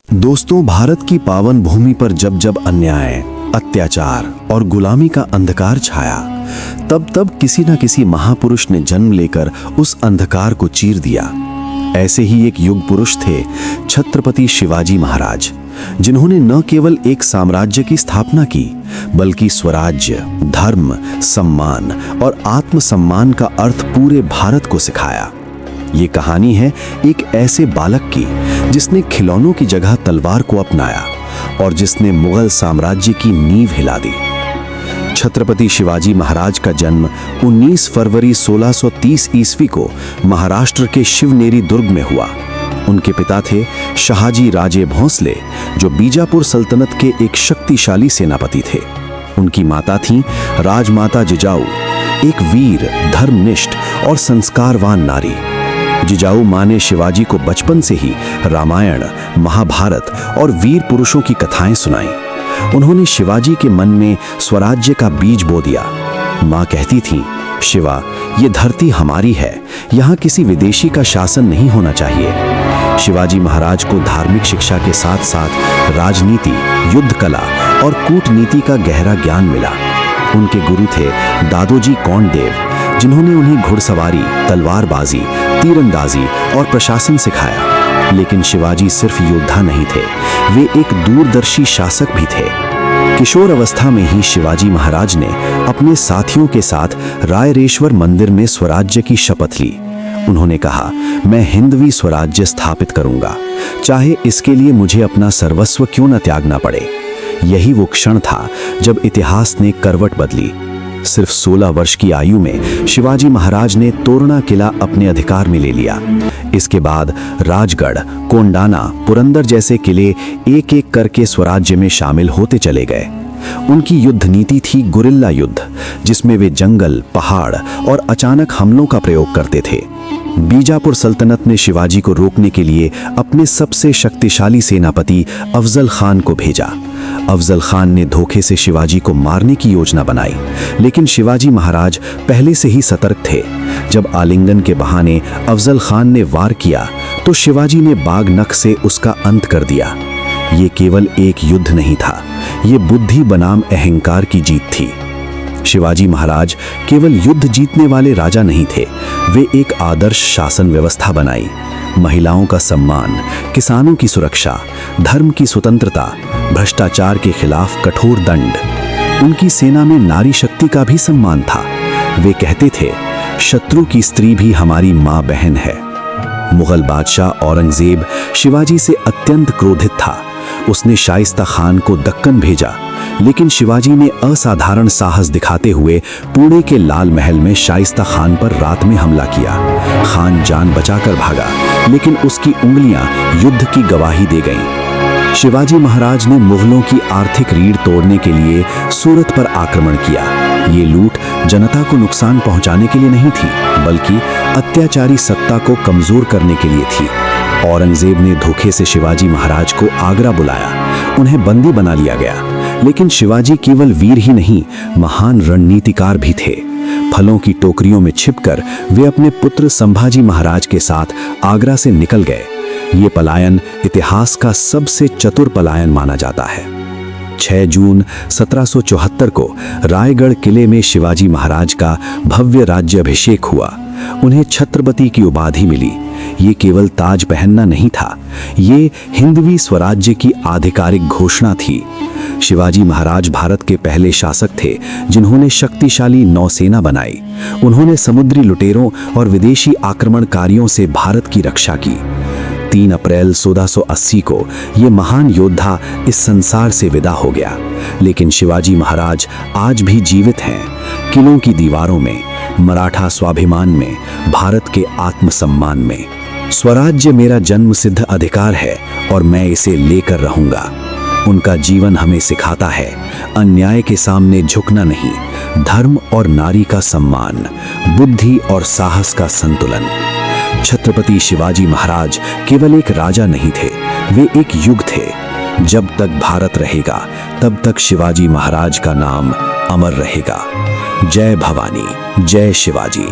दोस्तों, भारत की पावन भूमि पर जब जब अन्याय, अत्याचार और गुलामी का अंधकार छाया, तब तब किसी न किसी महापुरुष ने जन्म लेकर उस अंधकार को चीर दिया। ऐसे ही एक युग पुरुष थे छत्रपति शिवाजी महाराज, जिन्होंने न केवल एक साम्राज्य की स्थापना की, बल्कि स्वराज्य, धर्म, सम्मान और आत्मसम्मान का अर्थ पूरे भारत को सिखाया। ये कहानी है एक ऐसे बालक की जिसने खिलौनों की जगह तलवार को अपनाया और जिसने मुगल साम्राज्य की नींव हिला दी। छत्रपति शिवाजी महाराज का जन्म 19 फरवरी 1630 ईस्वी को महाराष्ट्र के शिवनेरी दुर्ग में हुआ। उनके पिता थे शहाजी राजे भोंसले, जो बीजापुर सल्तनत के एक शक्तिशाली सेनापति थे। उनकी माता थीं राजमाता जिजाऊ, एक वीर, धर्मनिष्ठ और संस्कारवान नारी। जिजाऊ मां ने शिवाजी को बचपन से ही रामायण, महाभारत और वीर पुरुषों की कथाएं सुनाई। उन्होंने शिवाजी के मन में स्वराज्य का बीज बो दिया। मां कहती थीं, शिवा, ये धरती हमारी है, यहाँ किसी विदेशी का शासन नहीं होना चाहिए। शिवाजी महाराज को धार्मिक शिक्षा के साथ साथ राजनीति, युद्ध कला और कूटनीति का गहरा ज्ञान मिला। उनके गुरु थे दादोजी कोंडदेव, जिन्होंने उन्हें घुड़सवारी, तलवारबाजी, तीरंदाजी और प्रशासन सिखाया। लेकिन शिवाजी सिर्फ योद्धा नहीं थे, वे एक दूरदर्शी शासक भी थे। किशोर अवस्था में ही शिवाजी महाराज ने अपने साथियों के साथ रायरेश्वर मंदिर में स्वराज्य की शपथ ली। उन्होंने कहा, मैं हिंदवी स्वराज्य स्थापित करूंगा, चाहे इसके लिए मुझे अपना सर्वस्व क्यों न त्यागना पड़े। यही वो क्षण था जब इतिहास ने करवट बदली। सिर्फ 16 वर्ष की आयु में शिवाजी महाराज ने तोरणा किला अपने अधिकार में ले लिया। इसके बाद राजगढ़, कोंडाना, पुरंदर जैसे किले एक एक करके स्वराज्य में शामिल होते चले गए। उनकी युद्ध नीति थी गुरिल्ला युद्ध, जिसमें वे जंगल, पहाड़ और अचानक हमलों का प्रयोग करते थे। बीजापुर सल्तनत ने शिवाजी को रोकने के लिए अपने सबसे शक्तिशाली सेनापति अफजल खान को भेजा। अफजल खान ने धोखे से शिवाजी को मारने की योजना बनाई, लेकिन शिवाजी महाराज पहले से ही सतर्क थे। जब आलिंगन के बहाने अफजल खान ने वार किया, तो शिवाजी ने बाग नख से उसका अंत कर दिया। ये केवल एक युद्ध नहीं था, ये बुद्धि बनाम अहंकार की जीत थी। शिवाजी महाराज केवल युद्ध जीतने वाले राजा नहीं थे, वे एक आदर्श शासन व्यवस्था बनाई। महिलाओं का सम्मान, किसानों की सुरक्षा, धर्म की स्वतंत्रता, भ्रष्टाचार के खिलाफ कठोर दंड। उनकी सेना में नारी शक्ति का भी सम्मान था। वे कहते थे, शत्रु की स्त्री भी हमारी मां बहन है। मुगल बादशाह औरंगजेब शिवाजी से अत्यंत क्रोधित था। उसने शाइस्ता खान को दक्कन भेजा, लेकिन शिवाजी ने असाधारण साहस दिखाते हुए पुणे के लाल महल में शाइस्ता खान पर रात में हमला किया। खान जान बचाकर भागा, लेकिन उसकी उंगलियां युद्ध की गवाही दे गईं। शिवाजी महाराज ने मुगलों की आर्थिक रीढ़ तोड़ने के लिए सूरत पर आक्रमण किया। ये लूट जनता को नुकसान पहुंचाने के लिए नहीं थी, बल्कि अत्याचारी सत्ता को कमजोर करने के लिए थी। औरंगजेब ने धोखे से शिवाजी महाराज को आगरा बुलाया, उन्हें बंदी बना लिया गया। लेकिन शिवाजी केवल वीर ही नहीं, महान रणनीतिकार भी थे। फलों की टोकरियों में छिपकर वे अपने पुत्र संभाजी महाराज के साथ आगरा से निकल गए। ये पलायन इतिहास का सबसे चतुर पलायन माना जाता है। 6 जून 1774 को रायगढ़ किले में शिवाजी महाराज का भव्य राज्याभिषेक हुआ। उन्हें छत्रपति की उपाधि मिली। ये केवल ताज पहनना नहीं था, ये हिंदवी स्वराज्य की आधिकारिक घोषणा थी। शिवाजी महाराज भारत के पहले शासक थे जिन्होंने शक्तिशाली नौसेना बनाई। उन्होंने समुद्री लुटेरों और विदेशी आक्रमणकारियों से भारत की रक्षा की। 3 अप्रैल 1680 को ये महान योद्धा इस संसार से विदा हो गया। लेकिन शिवाजी महाराज आज भी जीवित हैं, किलों की दीवारों में, मराठा स्वाभिमान में, भारत के आत्मसम्मान में। स्वराज्य मेरा जन्म सिद्ध अधिकार है और मैं इसे लेकर रहूंगा। उनका जीवन हमें सिखाता है, अन्याय के सामने झुकना नहीं, धर्म और नारी का सम्मान, बुद्धि और साहस का संतुलन। छत्रपति शिवाजी महाराज केवल एक राजा नहीं थे, वे एक युग थे। जब तक भारत रहेगा, तब तक शिवाजी महाराज का नाम अमर रहेगा। जय भवानी, जय शिवाजी।